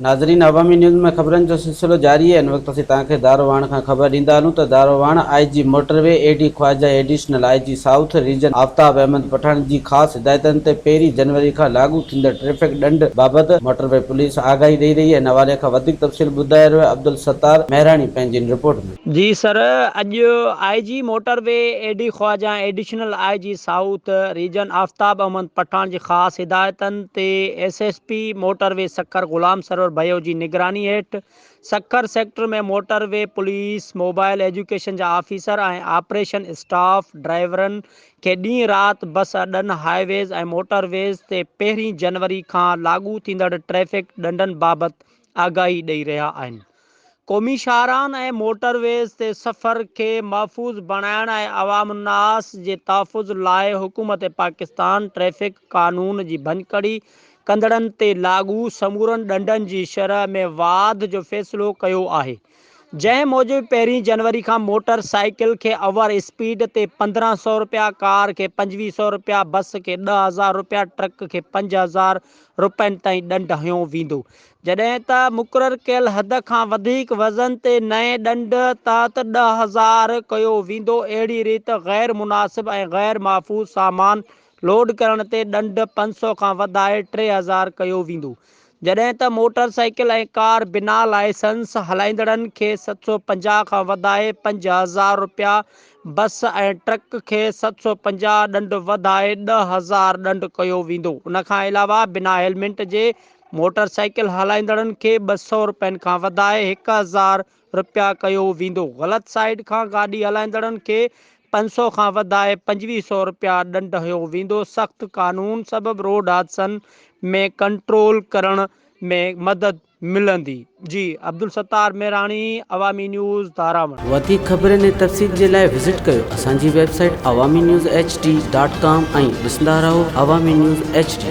नाज़रीन, अवामी न्यूज़ में खबरन जो सिलसिलो जारी है। इन वक्त असीं तव्हांखे दारोवाण खां ख़बर ॾींदा हलूं त दारोवाण IG motorway AD Khawaja additional IG south region Aftab Ahmed Pathan जी ख़ासि हिदायतनि ते 1 जनवरी खां लागू थींदड़ ट्रैफिक ॾंढ बाबति मोटरवे पुलिस आगाही ॾेई रही है। इन हवाले खां वधीक तफ़सील ॿुधाए रहियो आहे अब्दुल सत्तार मेहराणी पंहिंजी रिपोर्ट में। जी सर, अॼु IG motorway AD Khawaja additional IG south region Aftab Ahmed Pathan जी ख़ासि हिदायतनि ते SSP मोटरवे सखर ग़ुलाम सरवर भयो जी निगरानी हेठि सखर सेक्टर में मोटरवे पुलिस मोबाइल एजुकेशन जा ऑफिसर ऐं ऑपरेशन स्टाफ ड्राइवरनि खे ॾींहुं राति बस अॾनि हाईवेज़ ऐं मोटरवेज़ ते 1 जनवरी खां लागू थींदड़ ट्रैफ़िक ॾंढनि बाबति आगाही ॾेई रहिया आहिनि। क़ौमी शाहरान ऐं मोटरवेज़ ते सफ़र खे महफ़ूज़ बणाइण ऐं अवामुन्नास जे तहफ़ुज़ लाइ हुकूमत पाकिस्तान ट्रैफ़िक क़ानून जी भञकड़ी कंदड़नि ते लागू समूरनि ॾंढनि जी शरह में वाध जो फ़ैसिलो कयो आहे, जंहिं मूजिबि 1 जनवरी खां मोटर साइकिल खे ओवर स्पीड ते 1500 रुपया, कार खे 2500 रुपया, बस खे 10,000 रुपया, ट्रक खे 5,000 रुपयनि ताईं ॾंढ हयो वेंदो, जॾहिं त मुक़ररु कयल हद खां वधीक वज़न ते नए ॾंढ तहत 10,000 कयो वेंदो। अहिड़ी रीति ग़ैर मुनासिब ऐं ग़ैर महफ़ूज़ सामान लोड करण ते ॾंढ 500 खां वधाए 3,000 कयो वेंदो, जॾहिं त मोटर साइकिल ऐं कार बिना लाइसेंस हलाईंदड़नि खे 750 खां वधाए 5,000 रुपया, बस ऐं ट्रक खे 750 ॾंढ वधाए 10,000 ॾंढ कयो वेंदो। उनखां अलावा बिना हेलमेट जे मोटर साइकिल हलाईंदड़नि खे 200 रुपयनि खां वधाए 1,000 रुपया कयो वेंदो। ग़लति साइड खां गाॾी हलाईंदड़नि खे 500 खां वधाए 2,500 रुपया ॾंढ हयो वेंदो। सख़्त कानून सबबि रोड हादसनि में कंट्रोल करण में मदद मिलंदी। जी, अब्दुल सत्तार मेहराणी, अवामी न्यूज़, दारावण। वधीक ख़बरनि ऐं तफ़सील जे लाइ विज़िट कयो असांजी वेबसाइट awamiNewsHD.com ऐं ॾिसंदा रहो अवामी न्यूज़ HD।